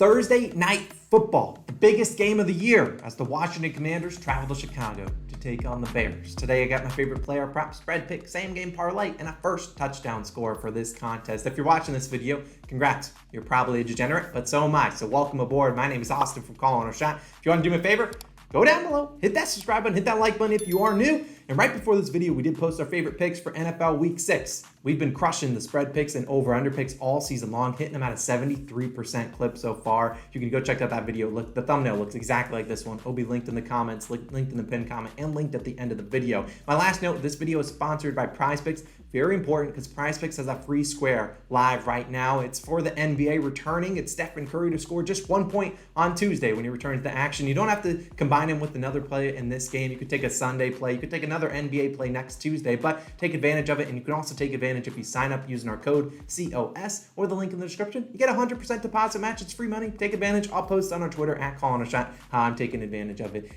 Thursday night football, the biggest game of the year as the Washington Commanders travel to Chicago to take on the Bears. Today I got my favorite player prop, spread pick, same game parlay, and a first touchdown score for this contest. If you're watching this video, congrats. You're probably a degenerate, but so am I. So welcome aboard. My name is Austin from Calling a Shot. If you want to do me a favor, go down below, hit that subscribe button, hit that like button if you are new. And right before this video, we did post our favorite picks for NFL Week 6. We've been crushing the spread picks and over-under picks all season long, hitting them at a 73% clip so far. You can go check out that video. Look, the thumbnail looks exactly like this one. It'll be linked in the comments, linked in the pinned comment, and linked at the end of the video. My last note, this video is sponsored by PRIZEPICKS. Very important because PRIZEPICKS has a free square live right now. It's for the NBA returning. It's Stephen Curry to score just 1 point on Tuesday when he returns to action. You don't have to combine him with another play in this game. You could take a Sunday play. You could take another NBA play next Tuesday, but take advantage of it. And you can also take advantage if you sign up using our code COS or the link in the description. You get a 100% deposit match. It's free money. Take advantage. I'll post on our Twitter at Calling a Shot how I'm taking advantage of it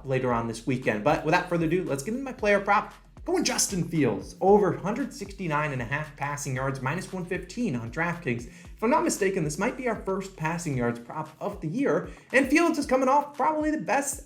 later on this weekend. But without further ado, let's get into my player prop. Going Justin Fields, over 169.5 passing yards, minus 115 on DraftKings. If I'm not mistaken, this might be our first passing yards prop of the year. And Fields is coming off probably the best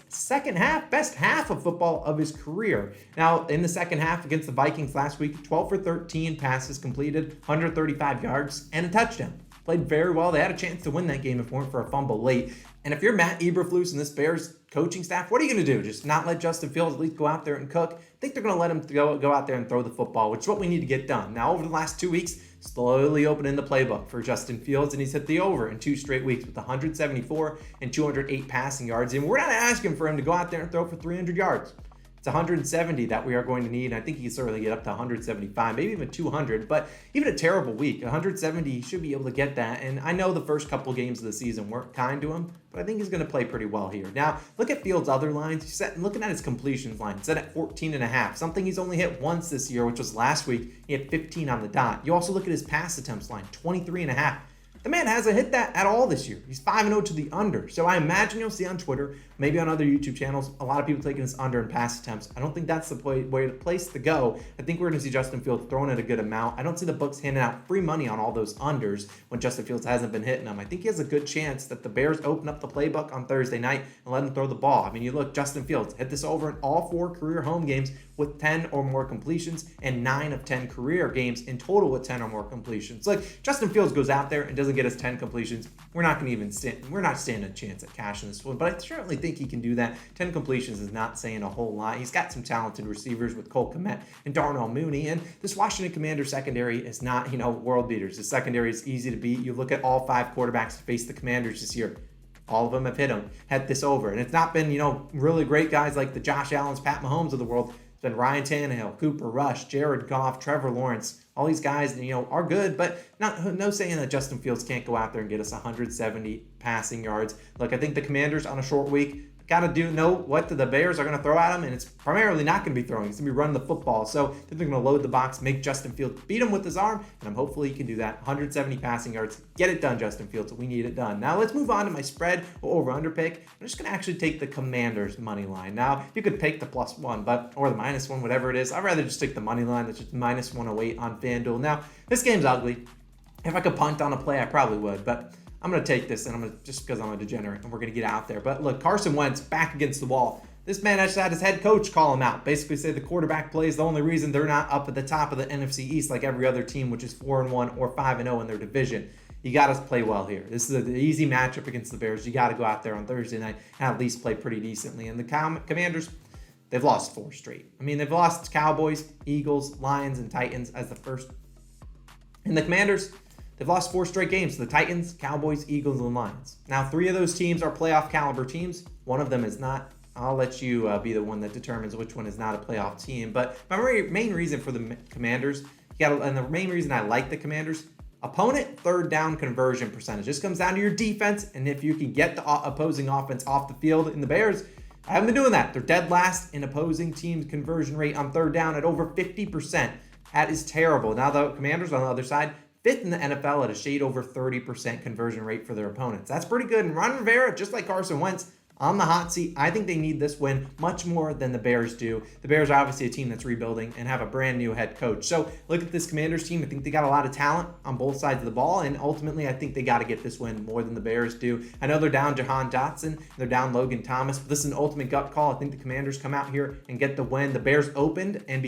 half of football of his career. Now, in the second half against the Vikings last week, 12 for 13 passes completed, 135 yards, and a touchdown. Played very well. They had a chance to win that game if it weren't for a fumble late. And if you're Matt Eberflus and this Bears coaching staff, what are you going to do? Just not let Justin Fields at least go out there and cook? I think they're going to let him go out there and throw the football, which is what we need to get done. Now, over the last 2 weeks, slowly opening the playbook for Justin Fields, and he's hit the over in 2 straight weeks with 174 and 208 passing yards. And we're not asking for him to go out there and throw for 300 yards. It's 170 that we are going to need, and I think he can certainly get up to 175, maybe even 200, but even a terrible week, 170, he should be able to get that, and I know the first couple games of the season weren't kind to him, but I think he's going to play pretty well here. Now, look at Fields' other lines. Looking at his completions line, set at 14.5, something he's only hit once this year, which was last week. He had 15 on the dot. You also look at his pass attempts line, 23.5. The man hasn't hit that at all this year. He's 5-0 to the under. So I imagine you'll see on Twitter, maybe on other YouTube channels, a lot of people taking this under in pass attempts. I don't think that's the place to go. I think we're going to see Justin Fields throwing it a good amount. I don't see the books handing out free money on all those unders when Justin Fields hasn't been hitting them. I think he has a good chance that the Bears open up the playbook on Thursday night and let him throw the ball. I mean, you look, Justin Fields hit this over in all 4 career home games with 10 or more completions and 9 of 10 career games in total with 10 or more completions. Like, Justin Fields goes out there and doesn't get us 10 completions, we're not standing a chance at cashing this one, but I certainly think he can do that. 10 completions is not saying a whole lot. He's got some talented receivers with Cole Kmet and Darnell Mooney, and this Washington Commanders secondary is not, world beaters. The secondary is easy to beat. You look at all 5 quarterbacks to face the Commanders this year. All of them have hit this over. And it's not been, really great guys like the Josh Allens, Pat Mahomes of the world. It's been Ryan Tannehill, Cooper Rush, Jared Goff, Trevor Lawrence. All these guys, are good, but no saying that Justin Fields can't go out there and get us 170 passing yards. Look, I think the Commanders on a short week got to know what the Bears are going to throw at them, and it's primarily not going to be throwing. It's going to be running the football. So they're going to load the box, make Justin Fields beat him with his arm, and hopefully he can do that. 170 passing yards. Get it done, Justin Fields. We need it done. Now let's move on to my spread or over-under pick. I'm just going to actually take the Commanders money line. Now, you could pick the +1, or the -1, whatever it is. I'd rather just take the money line. That's just -108 on FanDuel. Now, this game's ugly. If I could punt on a play, I probably would, but I'm going to take this, and just because I'm a degenerate, and we're going to get out there. But look, Carson Wentz back against the wall. This man actually had his head coach call him out. Basically say the quarterback play is the only reason they're not up at the top of the NFC East like every other team, which is 4-1 or 5-0 in their division. You got to play well here. This is an easy matchup against the Bears. You got to go out there on Thursday night and at least play pretty decently. And the Commanders, they've lost 4 straight. I mean, they've lost Cowboys, Eagles, Lions, and Titans as the first. And the Commanders, they've lost 4 straight games to the Titans, Cowboys, Eagles, and Lions. Now, 3 of those teams are playoff caliber teams. One of them is not. I'll let you be the one that determines which one is not a playoff team. But my main reason for the Commanders, and the main reason I like the Commanders, opponent third down conversion percentage. This comes down to your defense, and if you can get the opposing offense off the field. In the Bears, I haven't been doing that. They're dead last in opposing teams' conversion rate on third down at over 50%. That is terrible. Now the Commanders on the other side, 5th in the NFL at a shade over 30% conversion rate for their opponents. That's pretty good. And Ron Rivera, just like Carson Wentz, on the hot seat. I think they need this win much more than the Bears do. The Bears are obviously a team that's rebuilding and have a brand new head coach. So look at this Commanders team. I think they got a lot of talent on both sides of the ball, and ultimately I think they got to get this win more than the Bears do. I know they're down Jahan Dotson, they're down Logan Thomas, but this is an ultimate gut call. I think the Commanders come out here and get the win. The Bears opened and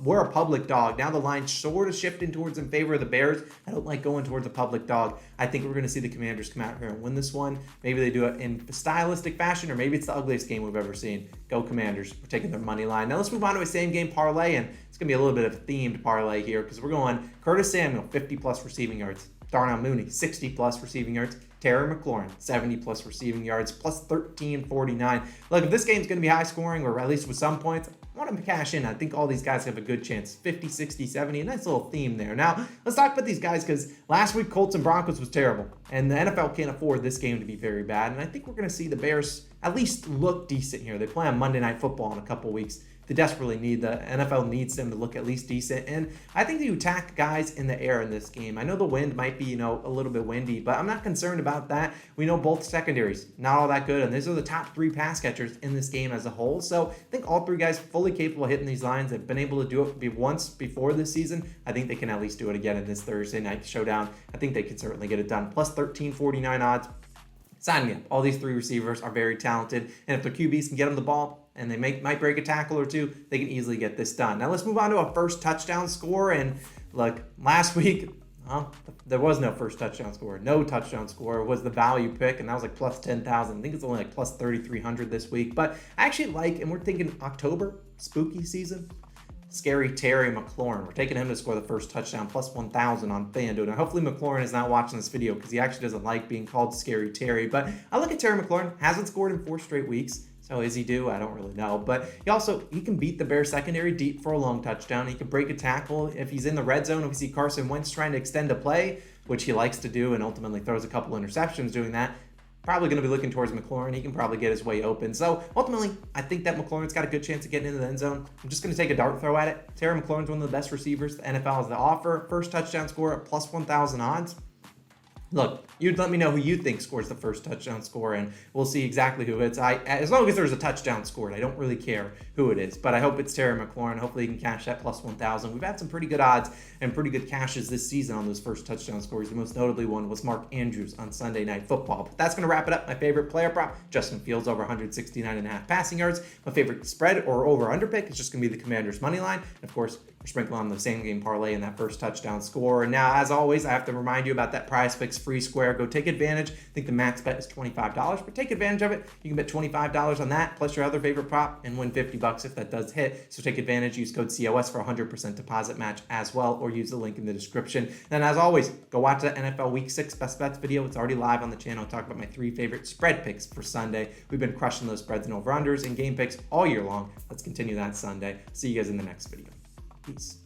were a public dog. Now the line's sort of shifting towards in favor of the Bears. I don't like going towards a public dog. I think we're going to see the Commanders come out here and win this one. Maybe they do it in stylistic fashion, or maybe it's the ugliest game we've ever seen. Go Commanders. We're taking their money line. Now let's move on to a same game parlay, and it's going to be a little bit of a themed parlay here because we're going Curtis Samuel, 50 plus receiving yards. Darnell Mooney, 60 plus receiving yards. Terry McLaurin, 70 plus receiving yards, plus 1349. Look, if this game's going to be high scoring, or at least with some points, I want them to cash in. I think all these guys have a good chance. 50, 60, 70, a nice little theme there. Now, let's talk about these guys because last week Colts and Broncos was terrible, and the NFL can't afford this game to be very bad, and I think we're going to see the Bears at least look decent here. They play on Monday Night Football in a couple weeks. They desperately need, the NFL needs them to look at least decent. And I think you attack guys in the air in this game. I know the wind might be, a little bit windy, but I'm not concerned about that. We know both secondaries, not all that good. And these are the top three pass catchers in this game as a whole. So I think all three guys fully capable of hitting these lines. They've been able to do it once before this season. I think they can at least do it again in this Thursday night showdown. I think they can certainly get it done. Plus 1349 odds. Sign me up. All these three receivers are very talented. And if their QBs can get them the ball, and they might break a tackle or two, they can easily get this done. Now let's move on to a first touchdown score. And look, last week, there was no first touchdown score. No touchdown score was the value pick, and that was like plus 10,000. I think it's only like plus 3,300 this week. But I actually like, and we're thinking October, spooky season, Scary Terry McLaurin. We're taking him to score the first touchdown, plus 1,000 on FanDuel. Now, hopefully McLaurin is not watching this video because he actually doesn't like being called Scary Terry. But I look at Terry McLaurin, hasn't scored in 4 straight weeks. So is he due? I don't really know. But he can beat the Bears secondary deep for a long touchdown. He can break a tackle. If he's in the red zone, if we see Carson Wentz trying to extend a play, which he likes to do and ultimately throws a couple interceptions doing that, probably going to be looking towards McLaurin. He can probably get his way open. So ultimately, I think that McLaurin's got a good chance of getting into the end zone. I'm just going to take a dart throw at it. Terry McLaurin's one of the best receivers the NFL has to offer. First touchdown score at plus 1,000 odds. Look, you'd let me know who you think scores the first touchdown score, and we'll see exactly who it's. As long as there's a touchdown scored, I don't really care who it is. But I hope it's Terry McLaurin. Hopefully he can cash that plus 1,000. We've had some pretty good odds and pretty good cashes this season on those first touchdown scores. The most notably one was Mark Andrews on Sunday Night Football. But that's going to wrap it up. My favorite player prop, Justin Fields over 169.5 passing yards. My favorite spread or over-under pick is just going to be the Commanders' money line. And of course, we're sprinkling on the same game parlay in that first touchdown score. And now, as always, I have to remind you about that PrizePicks free square. Go take advantage. I think the max bet is $25, but take advantage of it. You can bet $25 on that plus your other favorite prop and win $50 if that does hit. So take advantage. Use code COS for 100% deposit match as well, or use the link in the description. And as always, go watch the NFL Week 6 Best Bets video. It's already live on the channel. I talk about my 3 favorite spread picks for Sunday. We've been crushing those spreads and over-unders and game picks all year long. Let's continue that Sunday. See you guys in the next video. Peace.